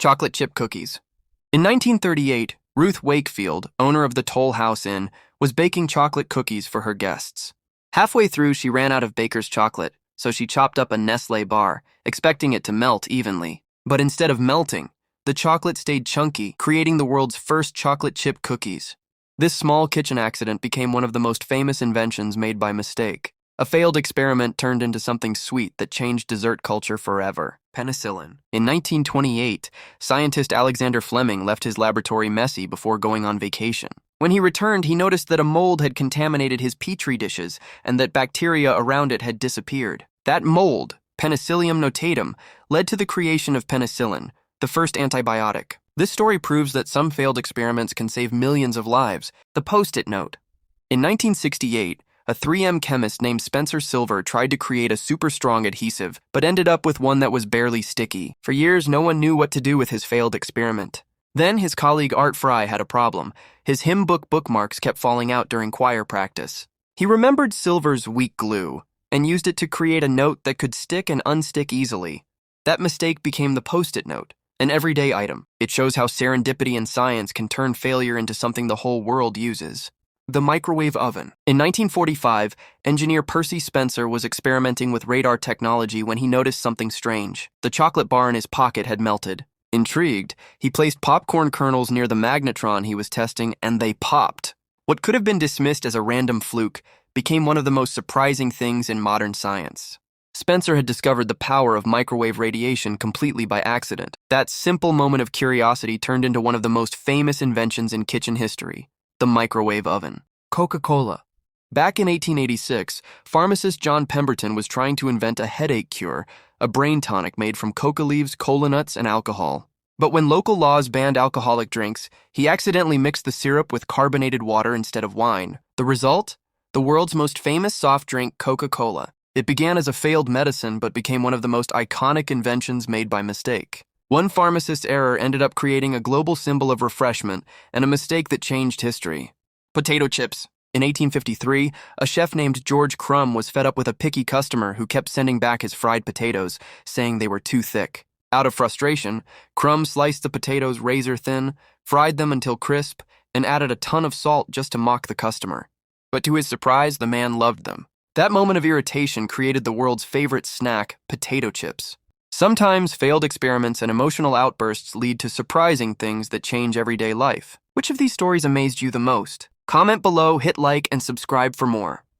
Chocolate chip cookies. In 1938, Ruth Wakefield, owner of the Toll House Inn, was baking chocolate cookies for her guests. Halfway through, she ran out of baker's chocolate, so she chopped up a Nestle bar, expecting it to melt evenly. But instead of melting, the chocolate stayed chunky, creating the world's first chocolate chip cookies. This small kitchen accident became one of the most famous inventions made by mistake. A failed experiment turned into something sweet that changed dessert culture forever. Penicillin. In 1928, scientist Alexander Fleming left his laboratory messy before going on vacation. When he returned, he noticed that a mold had contaminated his petri dishes and that bacteria around it had disappeared. That mold, Penicillium notatum, led to the creation of penicillin, the first antibiotic. This story proves that some failed experiments can save millions of lives. The Post-it note. In 1968, a 3M chemist named Spencer Silver tried to create a super strong adhesive, but ended up with one that was barely sticky. For years, no one knew what to do with his failed experiment. Then his colleague Art Fry had a problem. His hymn book bookmarks kept falling out during choir practice. He remembered Silver's weak glue and used it to create a note that could stick and unstick easily. That mistake became the Post-it note, an everyday item. It shows how serendipity in science can turn failure into something the whole world uses. The microwave oven. In 1945, engineer Percy Spencer was experimenting with radar technology when he noticed something strange. The chocolate bar in his pocket had melted. Intrigued, he placed popcorn kernels near the magnetron he was testing, and they popped. What could have been dismissed as a random fluke became one of the most surprising things in modern science. Spencer had discovered the power of microwave radiation completely by accident. That simple moment of curiosity turned into one of the most famous inventions in kitchen history. The microwave oven. Coca-Cola. Back in 1886, pharmacist John Pemberton was trying to invent a headache cure, a brain tonic made from coca leaves, cola nuts, and alcohol. But when local laws banned alcoholic drinks, he accidentally mixed the syrup with carbonated water instead of wine. The result? The world's most famous soft drink, Coca-Cola. It began as a failed medicine but became one of the most iconic inventions made by mistake. One pharmacist's error ended up creating a global symbol of refreshment and a mistake that changed history. Potato chips. In 1853, a chef named George Crumb was fed up with a picky customer who kept sending back his fried potatoes, saying they were too thick. Out of frustration, Crumb sliced the potatoes razor thin, fried them until crisp, and added a ton of salt just to mock the customer. But to his surprise, the man loved them. That moment of irritation created the world's favorite snack, potato chips. Sometimes failed experiments and emotional outbursts lead to surprising things that change everyday life. Which of these stories amazed you the most? Comment below, hit like, and subscribe for more.